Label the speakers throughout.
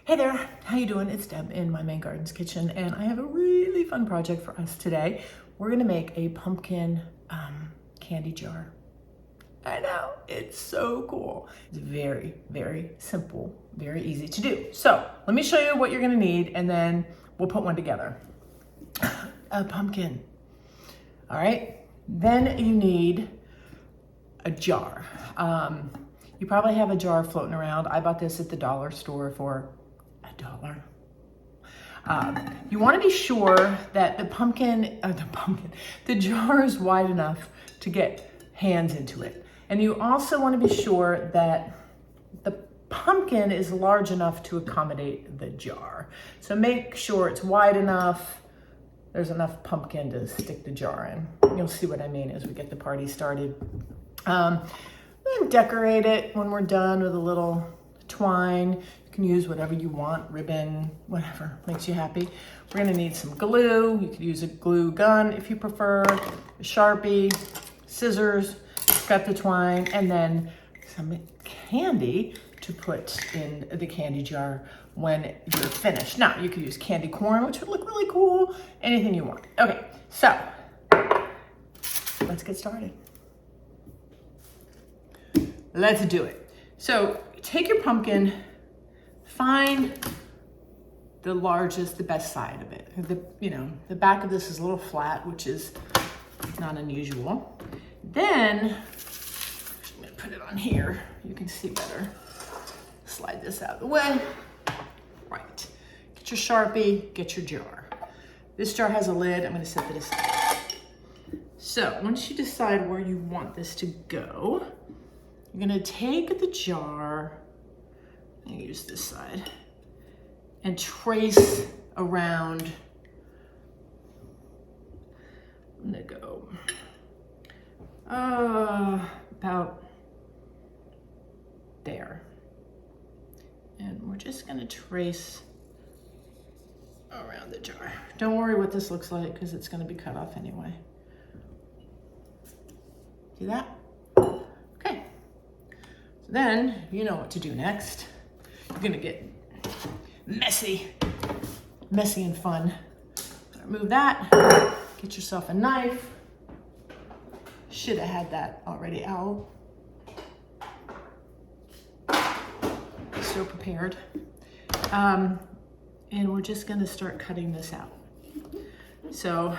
Speaker 1: Hey there, how you doing? It's Deb in my Maine Gardens kitchen, and I have a really fun project for us today. We're gonna make a pumpkin candy jar. I know, it's so cool. It's very, very simple, very easy to do. So let me show you what you're gonna need, and then we'll put one together. A pumpkin, all right? Then you need a jar. You probably have a jar floating around. I bought this at the dollar store for $1. You want to be sure that the jar is wide enough to get hands into it. And you also want to be sure that the pumpkin is large enough to accommodate the jar. So make sure it's wide enough. There's enough pumpkin to stick the jar in. You'll see what I mean as we get the party started. Then decorate it when we're done with a little twine. You can use whatever you want, ribbon, whatever makes you happy. We're gonna need some glue. You could use a glue gun if you prefer, a Sharpie, scissors, cut the twine, and then some candy to put in the candy jar when you're finished. Now, you could use candy corn, which would look really cool, anything you want. Okay, so let's get started. Let's do it. So take your pumpkin, find the largest, the best side of it. The back of this is a little flat, which is not unusual. Then, I'm gonna put it on here. You can see better. Slide this out of the way. Right. Get your Sharpie, get your jar. This jar has a lid. I'm gonna set that aside. So once you decide where you want this to go, you're gonna take the jar, and use this side, and trace around. I'm gonna go about there. And we're just gonna trace around the jar. Don't worry what this looks like because it's gonna be cut off anyway. See that? Okay. So then you know what to do next. You're gonna get messy and fun. Remove that, get yourself a knife. Should have had that already out. So prepared. And we're just gonna start cutting this out. So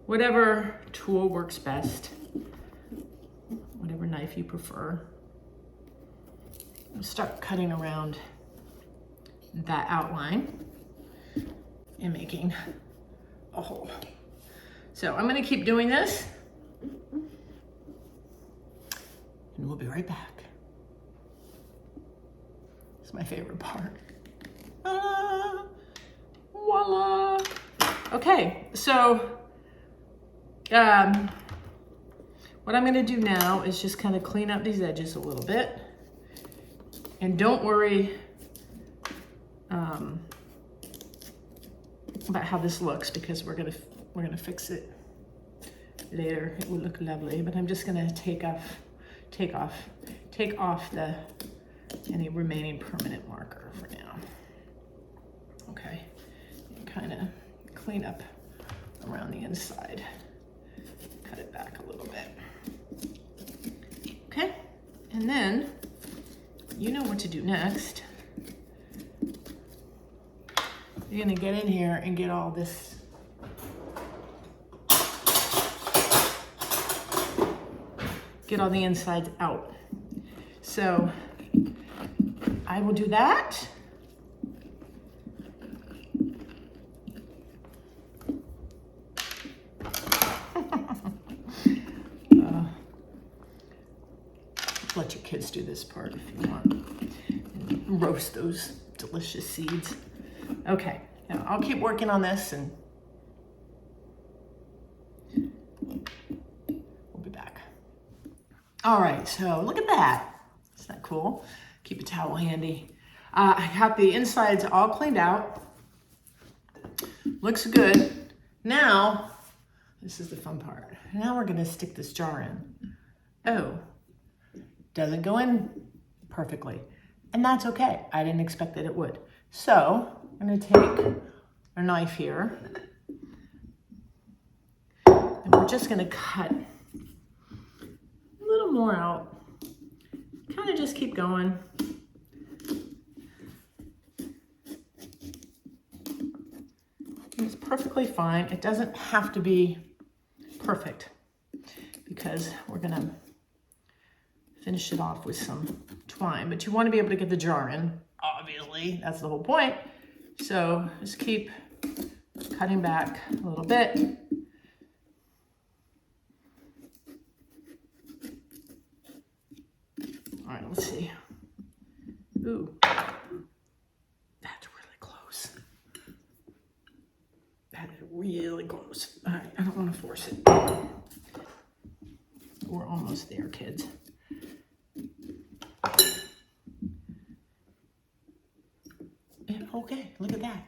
Speaker 1: whatever tool works best, whatever knife you prefer, start cutting around that outline and making a hole. So I'm gonna keep doing this and we'll be right back. It's my favorite part. Voila. Okay, so what I'm gonna do now is just kind of clean up these edges a little bit. And don't worry about how this looks because we're gonna fix it later. It will look lovely, but I'm just gonna take off any remaining permanent marker for now. Okay, and kind of clean up around the inside. Cut it back a little bit. Okay, and then you know what to do next. You're gonna get in here and get all this get all the insides out. So I will do that. Let your kids do this part if you want. And roast those delicious seeds. Okay, now I'll keep working on this and we'll be back. All right, so look at that. Isn't that cool? Keep a towel handy. I got the insides all cleaned out. Looks good. Now, this is the fun part. Now we're gonna stick this jar in. Oh, doesn't go in perfectly. And that's okay. I didn't expect that it would. So I'm gonna take a knife here and we're just gonna cut a little more out. Kind of just keep going. It's perfectly fine. It doesn't have to be perfect because we're gonna finish it off with some twine, but you want to be able to get the jar in, obviously. That's the whole point. So just keep cutting back a little bit. All right, let's see. Ooh, that's really close. That is really close. All right, I don't want to force it. We're almost there, kids. Okay, look at that.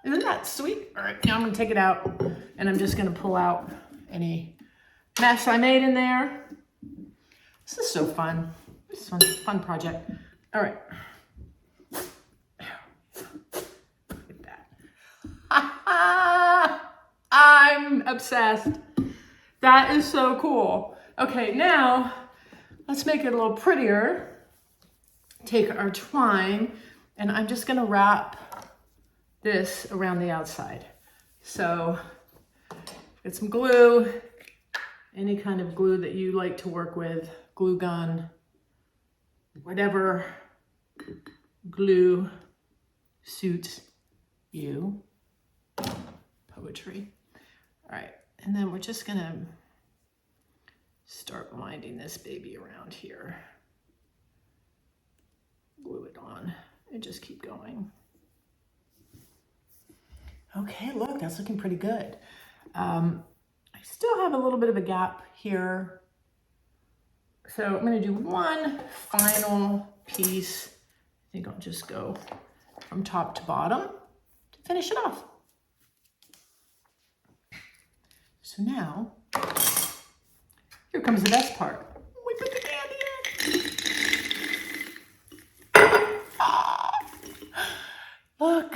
Speaker 1: Isn't that sweet? All right, now I'm gonna take it out and I'm just gonna pull out any mess I made in there. This is so fun. This is a fun project. All right. Look at that. I'm obsessed. That is so cool. Okay, now let's make it a little prettier. Take our twine and I'm just gonna wrap this around the outside. So get some glue, any kind of glue that you like to work with, glue gun, whatever glue suits you. Poetry. All right, and then we're just gonna start winding this baby around here. Glue it on and just keep going. Okay, look, that's looking pretty good. I still have a little bit of a gap here. So I'm gonna do one final piece. I think I'll just go from top to bottom to finish it off. So now, here comes the best part. We put the candy in. Look.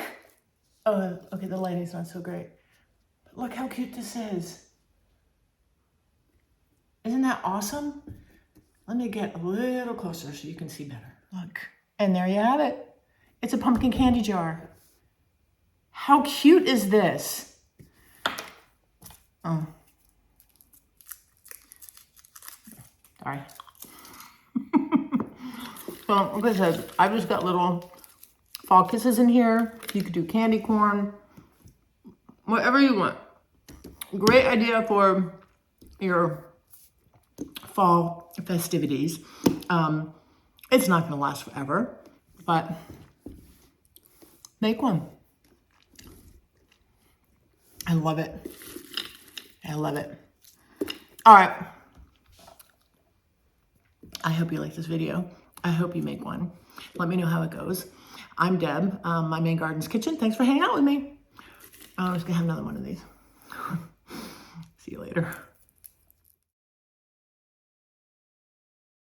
Speaker 1: Oh, okay, the lighting's not so great. But look how cute this is. Isn't that awesome? Let me get a little closer so you can see better. Look, and there you have it. It's a pumpkin candy jar. How cute is this? Oh. Sorry. Well, like I said, I've just got little fall kisses in here. You could do candy corn, whatever you want. Great idea for your fall festivities. It's not gonna last forever, but make one. I love it. I love it. All right. I hope you like this video. I hope you make one. Let me know how it goes. I'm Deb, my Maine Gardens Kitchen. Thanks for hanging out with me. I was gonna have another one of these. See you later.